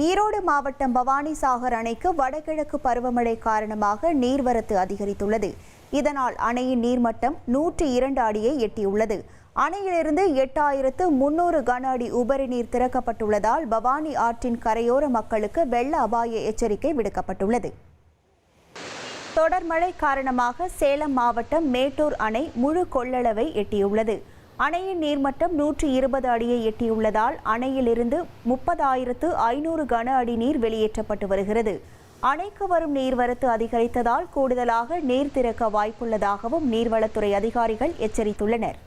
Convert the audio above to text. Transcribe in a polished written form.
ஈரோடு மாவட்டம் பவானிசாகர் அணைக்கு வடகிழக்கு பருவமழை காரணமாக நீர்வரத்து அதிகரித்துள்ளது. இதனால் அணையின் நீர்மட்டம் 102 அடியை எட்டியுள்ளது. அணையிலிருந்து 8300 கன அடி உபரி நீர் திறக்கப்பட்டுள்ளதால் பவானி ஆற்றின் கரையோர மக்களுக்கு வெள்ள அபாய எச்சரிக்கை விடுக்கப்பட்டுள்ளது. தொடர் மழை காரணமாக சேலம் மாவட்டம் மேட்டூர் அணை முழு கொள்ளளவை எட்டியுள்ளது. அணையின் நீர்மட்டம் 120 அடியை எட்டியுள்ளதால் அணையிலிருந்து 30,500 கன அடி நீர் வெளியேற்றப்பட்டு வருகிறது. அணைக்கு வரும் நீர்வரத்து அதிகரித்ததால் கூடுதலாக நீர் திறக்க வாய்ப்புள்ளதாகவும் நீர்வளத்துறை அதிகாரிகள் எச்சரித்துள்ளனர்.